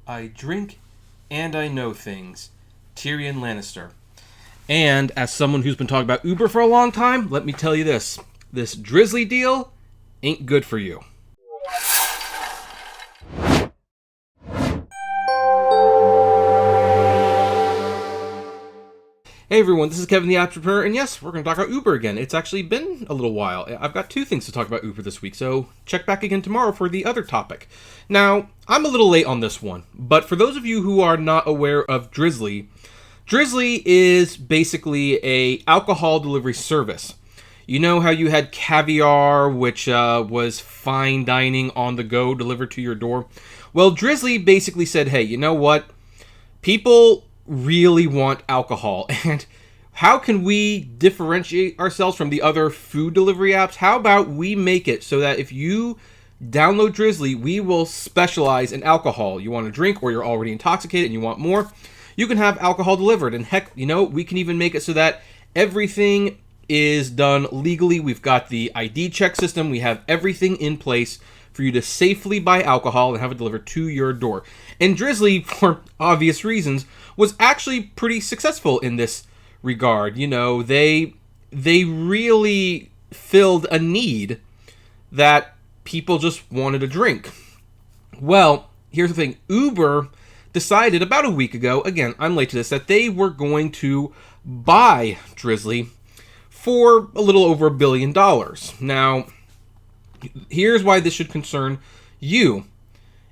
I drink and I know things. Tyrion Lannister. And as someone who's been talking about Uber for a long time, let me tell you this. This Drizzly deal ain't good for you. Hey everyone, this is Kevin the Apptrepreneur, and yes, we're going to talk about Uber again. It's actually been a little while. I've got two things to talk about Uber this week, so check back again tomorrow for the other topic. Now, I'm a little late on this one, but for those of you who are not aware of Drizzly, Drizzly is basically a alcohol delivery service. You know how you had caviar, which was fine dining on the go delivered to your door? Well, Drizzly basically said, hey, you know what? People really want alcohol, and how can we differentiate ourselves from the other food delivery apps? How about we make it so that if you download Drizzly, we will specialize in alcohol. You want to drink, or you're already intoxicated and you want more, you can have alcohol delivered. And heck, you know, we can even make it so that everything is done legally. We've got the ID check system. We have everything in place for you to safely buy alcohol and have it delivered to your door. And Drizzly, for obvious reasons, was actually pretty successful in this regard. You know, they really filled a need that people just wanted to drink. Well, here's the thing. Uber decided about a week ago, again, I'm late to this, that they were going to buy Drizzly for a little over $1 billion. Now, here's why this should concern you.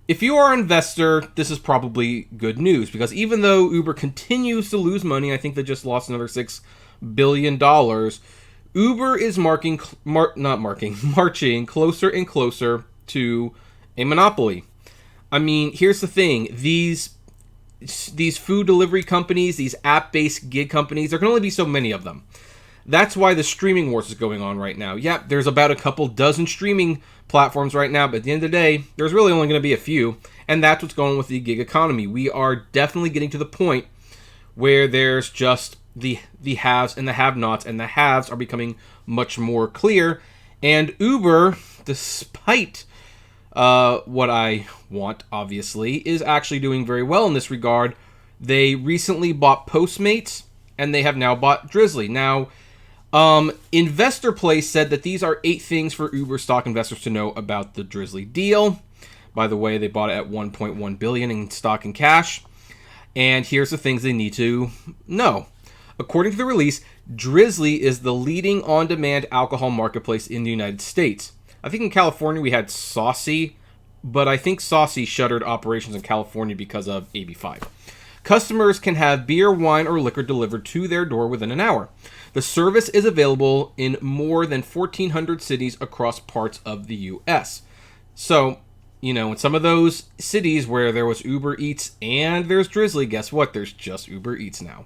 If you are an investor, this is probably good news, because even though Uber continues to lose money, I think they just lost another $6 billion, Uber is marching closer and closer to a monopoly. I mean, here's the thing. These food delivery companies, these app-based gig companies, there can only be so many of them. That's why the streaming wars is going on right now. Yeah, there's about a couple dozen streaming platforms right now, but at the end of the day, there's really only going to be a few, and that's what's going on with the gig economy. We are definitely getting to the point where there's just the haves and the have-nots, and the haves are becoming much more clear, and Uber, despite what I want, obviously, is actually doing very well in this regard. They recently bought Postmates, and they have now bought Drizzly. Now, Investor Place said that these are 8 things for Uber stock investors to know about the Drizzly deal. By the way, they bought it at $1.1 billion in stock and cash. And here's the things they need to know. According to the release, Drizzly is the leading on-demand alcohol marketplace in the United States. I think in California we had Saucy, but I think Saucy shuttered operations in California because of AB5. Customers can have beer, wine, or liquor delivered to their door within an hour. The service is available in more than 1,400 cities across parts of the U.S. So, you know, in some of those cities where there was Uber Eats and there's Drizzly, guess what? There's just Uber Eats now.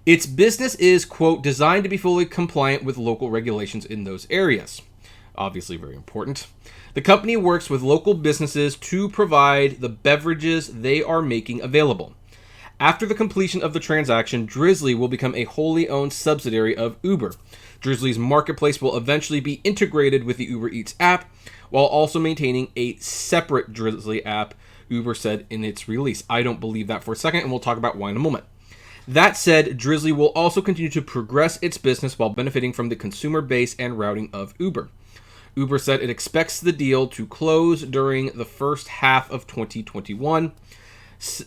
Its business is, quote, designed to be fully compliant with local regulations in those areas. Obviously very important. The company works with local businesses to provide the beverages they are making available. After the completion of the transaction, Drizzly will become a wholly owned subsidiary of Uber. Drizzly's marketplace will eventually be integrated with the Uber Eats app, while also maintaining a separate Drizzly app, Uber said in its release. I don't believe that for a second, and we'll talk about why in a moment. That said, Drizzly will also continue to progress its business while benefiting from the consumer base and routing of Uber. Uber said it expects the deal to close during the first half of 2021.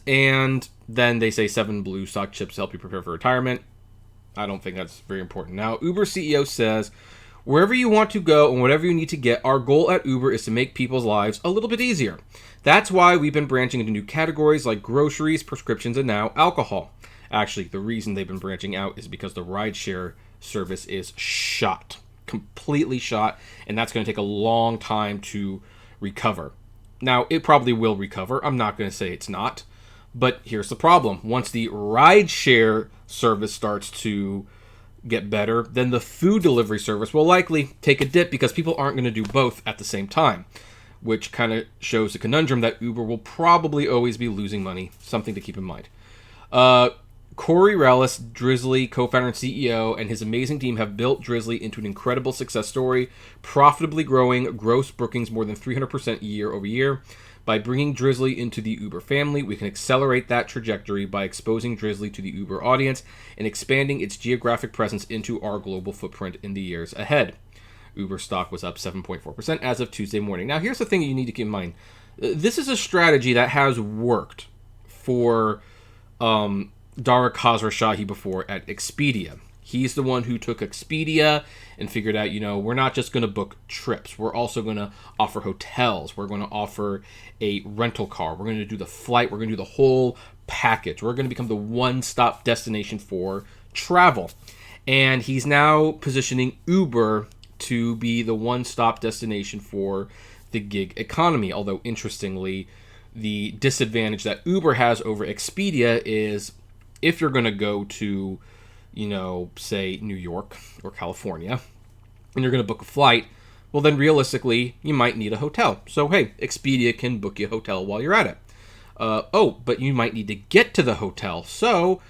And then they say 7 blue stock chips to help you prepare for retirement. I don't think that's very important. Now, Uber CEO says, wherever you want to go and whatever you need to get, our goal at Uber is to make people's lives a little bit easier. That's why we've been branching into new categories like groceries, prescriptions, and now alcohol. Actually, the reason they've been branching out is because the rideshare service is shot. Completely shot. And that's going to take a long time to recover. Now, it probably will recover. I'm not going to say it's not. But here's the problem. Once the rideshare service starts to get better, then the food delivery service will likely take a dip because people aren't going to do both at the same time, which kind of shows the conundrum that Uber will probably always be losing money. Something to keep in mind. Corey Rellis, Drizzly co-founder and CEO, and his amazing team have built Drizzly into an incredible success story, profitably growing gross bookings more than 300% year over year. By bringing Drizzly into the Uber family, we can accelerate that trajectory by exposing Drizzly to the Uber audience and expanding its geographic presence into our global footprint in the years ahead. Uber stock was up 7.4% as of Tuesday morning. Now, here's the thing you need to keep in mind. This is a strategy that has worked for Dara Khosrowshahi before at Expedia. He's the one who took Expedia and figured out, we're not just going to book trips. We're also going to offer hotels. We're going to offer a rental car. We're going to do the flight. We're going to do the whole package. We're going to become the one-stop destination for travel. And he's now positioning Uber to be the one-stop destination for the gig economy. Although, interestingly, the disadvantage that Uber has over Expedia is if you're going to go to, say New York or California, and you're going to book a flight, well, then realistically, you might need a hotel. So, hey, Expedia can book you a hotel while you're at it. But you might need to get to the hotel. So,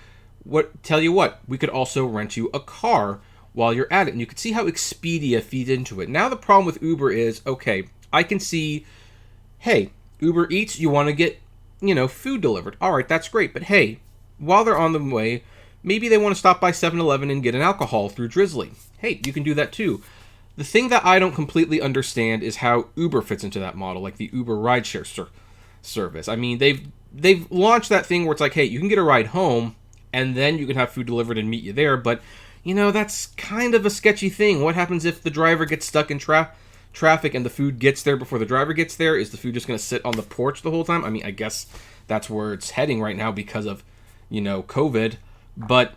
tell you what, we could also rent you a car while you're at it. And you can see how Expedia feeds into it. Now, the problem with Uber is, okay, I can see, hey, Uber Eats, you want to get, food delivered. All right, that's great. But hey, while they're on the way, maybe they want to stop by 7-Eleven and get an alcohol through Drizzly. Hey, you can do that too. The thing that I don't completely understand is how Uber fits into that model, like the Uber rideshare service. I mean, they've launched that thing where it's like, hey, you can get a ride home, and then you can have food delivered and meet you there. But, that's kind of a sketchy thing. What happens if the driver gets stuck in traffic and the food gets there before the driver gets there? Is the food just going to sit on the porch the whole time? I mean, I guess that's where it's heading right now because of, COVID. But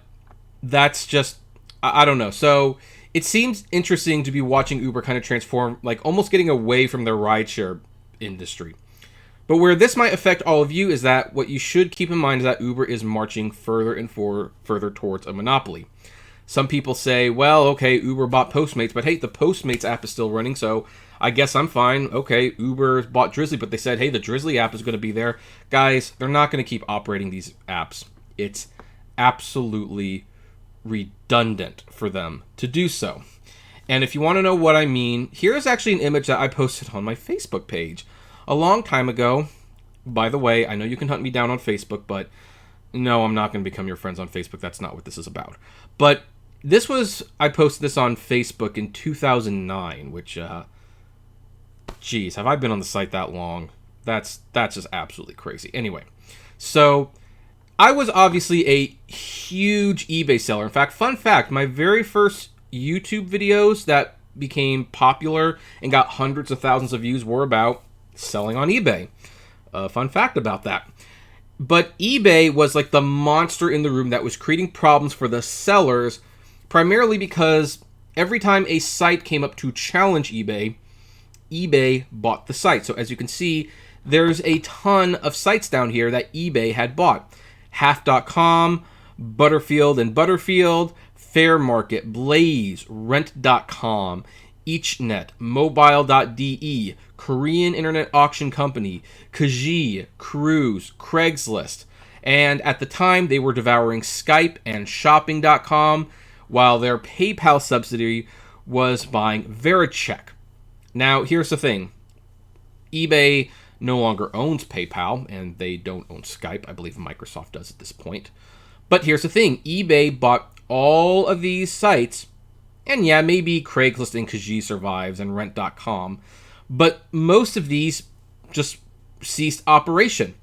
that's just, I don't know. So it seems interesting to be watching Uber kind of transform, like almost getting away from their rideshare industry. But where this might affect all of you is that what you should keep in mind is that Uber is marching further and further towards a monopoly. Some people say, well, okay, Uber bought Postmates, but hey, the Postmates app is still running, so I guess I'm fine. Okay, Uber bought Drizzly, but they said, hey, the Drizzly app is going to be there. Guys, they're not going to keep operating these apps. It's absolutely redundant for them to do so. And if you want to know what I mean, here's actually an image that I posted on my Facebook page a long time ago. By the way, I know you can hunt me down on Facebook, but no, I'm not going to become your friends on Facebook. That's not what this is about. But I posted this on Facebook in 2009, which, geez, have I been on the site that long? That's just absolutely crazy. Anyway, so I was obviously a huge eBay seller. In fact, fun fact, my very first YouTube videos that became popular and got hundreds of thousands of views were about selling on eBay. Fun fact about that. But eBay was like the monster in the room that was creating problems for the sellers, primarily because every time a site came up to challenge eBay, eBay bought the site. So as you can see, there's a ton of sites down here that eBay had bought. Half.com, Butterfield and Butterfield, Fair Market, Blaze, Rent.com, EachNet, Mobile.de, Korean Internet Auction Company, Kijiji, Cruise, Craigslist. And at the time, they were devouring Skype and Shopping.com, while their PayPal subsidiary was buying Vericheck. Now, here's the thing. eBay no longer owns PayPal, and they don't own Skype. I believe Microsoft does at this point. But here's the thing. eBay bought all of these sites, and yeah, maybe Craigslist and Kijiji survives, and Rent.com, but most of these just ceased operation.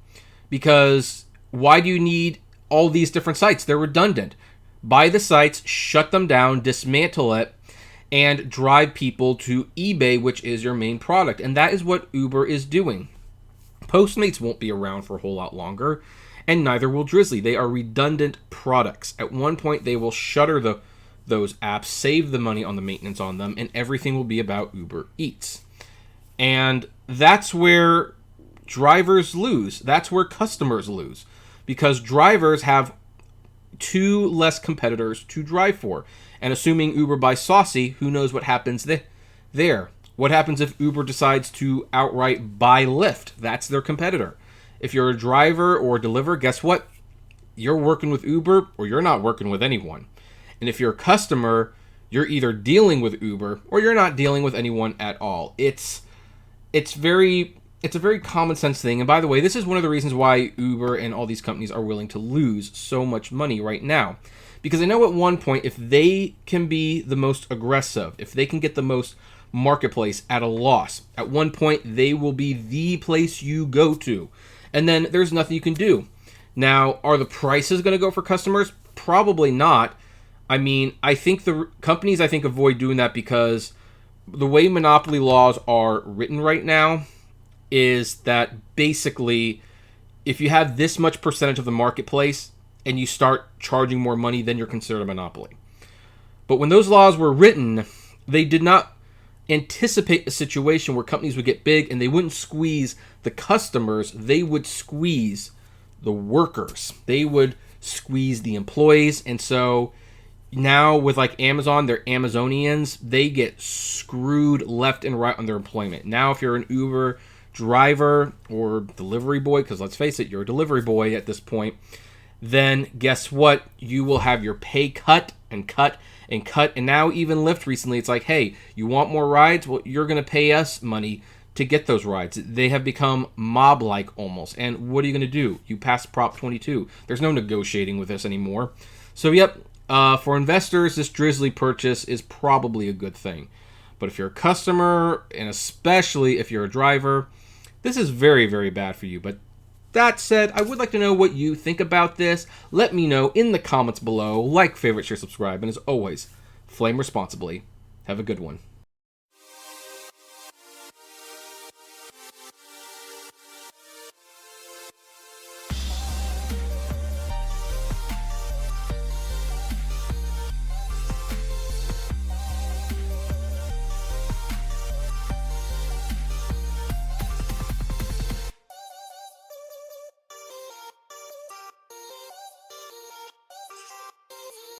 Because why do you need all these different sites? They're redundant. Buy the sites, shut them down, dismantle it, and drive people to eBay, which is your main product. And that is what Uber is doing. Postmates won't be around for a whole lot longer, and neither will Drizzly. They are redundant products. At one point, they will shutter those apps, save the money on the maintenance on them, and everything will be about Uber Eats. And that's where drivers lose. That's where customers lose. Because drivers have two less competitors to drive for. And assuming Uber buys Saucy, who knows what happens there. What happens if Uber decides to outright buy Lyft? That's their competitor. If you're a driver or a deliverer, guess what? You're working with Uber or you're not working with anyone. And if you're a customer, you're either dealing with Uber or you're not dealing with anyone at all. It's it's a very common sense thing. And by the way, this is one of the reasons why Uber and all these companies are willing to lose so much money right now. Because I know at one point, if they can be the most aggressive, if they can get the most marketplace at a loss, at one point they will be the place you go to. And then there's nothing you can do. Now, are the prices going to go for customers? Probably not. I mean, I think the companies, avoid doing that because the way monopoly laws are written right now is that basically if you have this much percentage of the marketplace and you start charging more money, then you're considered a monopoly. But when those laws were written, they did not anticipate a situation where companies would get big and they wouldn't squeeze the customers, they would squeeze the workers. They would squeeze the employees. And so now with like Amazon, they're Amazonians, they get screwed left and right on their employment. Now if you're an Uber driver or delivery boy, because let's face it, you're a delivery boy at this point, then guess what? You will have your pay cut and cut and cut. And now even Lyft recently, it's like, hey, you want more rides? Well, you're going to pay us money to get those rides. They have become mob-like almost. And what are you going to do? You pass Prop 22. There's no negotiating with this anymore. So, yep, for investors, this Drizzly purchase is probably a good thing. But if you're a customer, and especially if you're a driver, this is very, very bad for you. But that said, I would like to know what you think about this. Let me know in the comments below. Like, favorite, share, subscribe. And as always, flame responsibly. Have a good one.